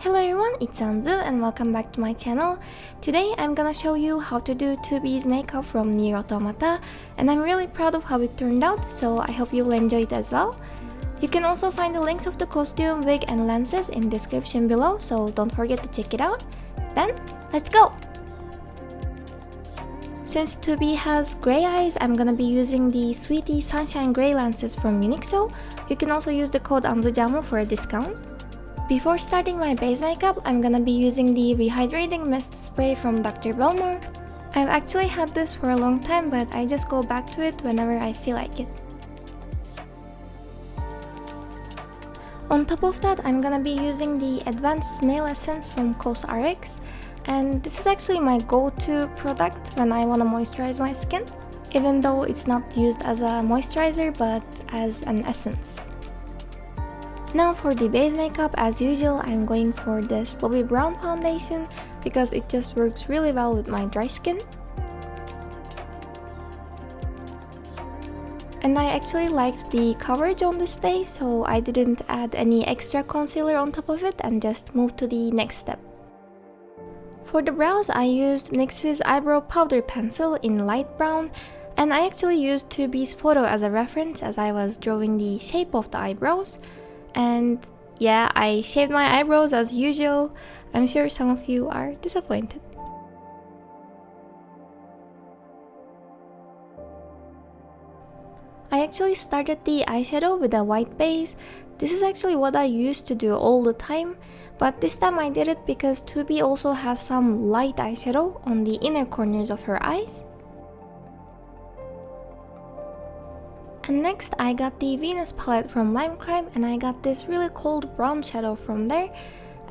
Hello everyone, it's Anzu and welcome back to my channel. Today I'm gonna show you how to do 2B's makeup from Nier Automata, and I'm really proud of how it turned out, so I hope you'll enjoy it as well. You can also find the links of the costume, wig and lenses in the description below, so don't forget to check it out. Then, let's go! Since 2B has grey eyes, I'm gonna be using the Sweetie Sunshine Grey lenses from Onycs. You can also use the code anzujaamu for a discount. Before starting my base makeup, I'm gonna be using the Rehydrating Mist Spray from Dr. Belmore. I've actually had this for a long time, but I just go back to it whenever I feel like it. On top of that, I'm gonna be using the Advanced Snail Essence from Onycs, and this is actually my go-to product when I wanna moisturize my skin, even though it's not used as a moisturizer but as an essence. Now for the base makeup, as usual, I'm going for this Bobbi Brown foundation because it just works really well with my dry skin. And I actually liked the coverage on this day, so I didn't add any extra concealer on top of it and just moved to the next step. For the brows, I used NYX's Eyebrow Powder Pencil in light brown, and I actually used 2B's photo as a reference as I was drawing the shape of the eyebrows. And yeah, I shaved my eyebrows as usual. I'm sure some of you are disappointed. I actually started the eyeshadow with a white base. This is actually what I used to do all the time, but this time I did it because 2B also has some light eyeshadow on the inner corners of her eyes. And next I got the Venus palette from Lime Crime, and I got this really cold brown shadow from there.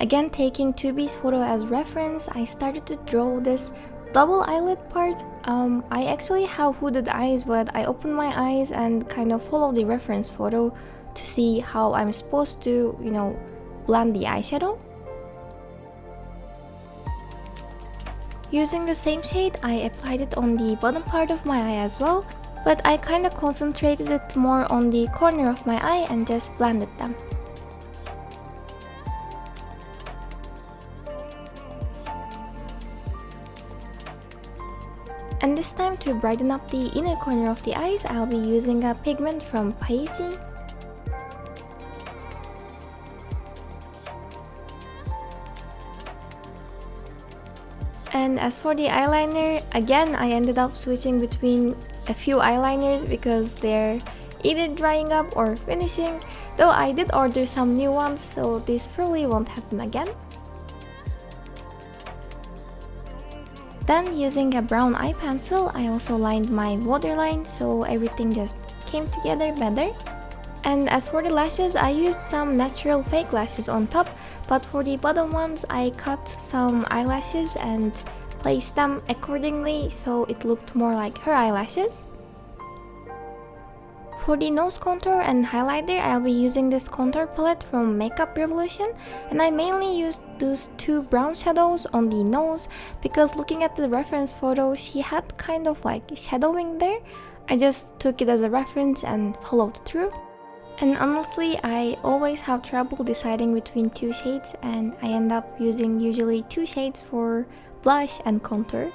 Again, taking 2B's photo as reference, I started to draw this double eyelid part. I actually have hooded eyes, but I opened my eyes and kind of followed the reference photo to see how I'm supposed to, blend the eyeshadow. Using the same shade, I applied it on the bottom part of my eye as well, but I kinda concentrated it more on the corner of my eye and just blended them. And this time, to brighten up the inner corner of the eyes, I'll be using a pigment from Paisi. And as for the eyeliner, again I ended up switching between a few eyeliners because they're either drying up or finishing, though I did order some new ones, so this probably won't happen again. Then, using a brown eye pencil, I also lined my waterline so everything just came together better. And as for the lashes, I used some natural fake lashes on top, but for the bottom ones I cut some eyelashes and placed them accordingly so it looked more like her eyelashes. For the nose contour and highlighter, I'll be using this contour palette from Makeup Revolution, and I mainly used those two brown shadows on the nose because looking at the reference photo, she had kind of like shadowing there. I just took it as a reference and followed through. And honestly, I always have trouble deciding between two shades, and I end up using usually two shades for blush and contour.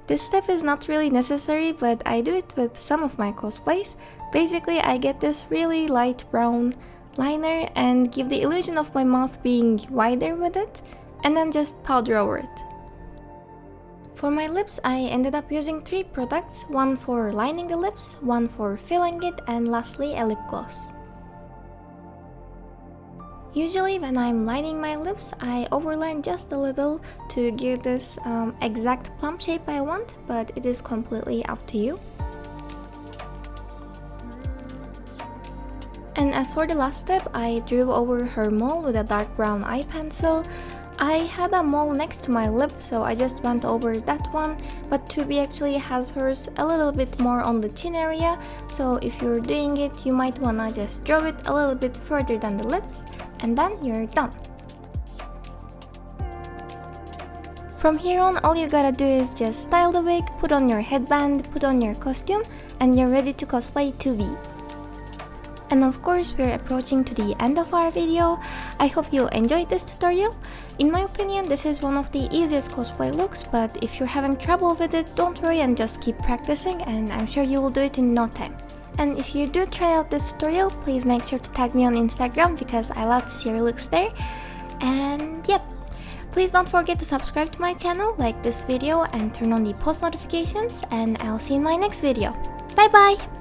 This step is not really necessary, but I do it with some of my cosplays. Basically, I get this really light brown liner and give the illusion of my mouth being wider with it, and then just powder over it. For my lips, I ended up using 3 products, one for lining the lips, one for filling it, and lastly a lip gloss. Usually when I'm lining my lips, I overline just a little to give this exact plum shape I want, but it is completely up to you. And as for the last step, I drew over her mole with a dark brown eye pencil. I had a mole next to my lip, so I just went over that one, but 2B actually has hers a little bit more on the chin area, so if you're doing it, you might wanna just draw it a little bit further than the lips, and then you're done. From here on, all you gotta do is just style the wig, put on your headband, put on your costume, and you're ready to cosplay 2B. And of course, we're approaching to the end of our video. I hope you enjoyed this tutorial. In my opinion, this is one of the easiest cosplay looks, but if you're having trouble with it, don't worry and just keep practicing, and I'm sure you will do it in no time. And if you do try out this tutorial, please make sure to tag me on Instagram because I love to see your looks there. And yep, please don't forget to subscribe to my channel, like this video, and turn on the post notifications, and I'll see you in my next video. Bye bye!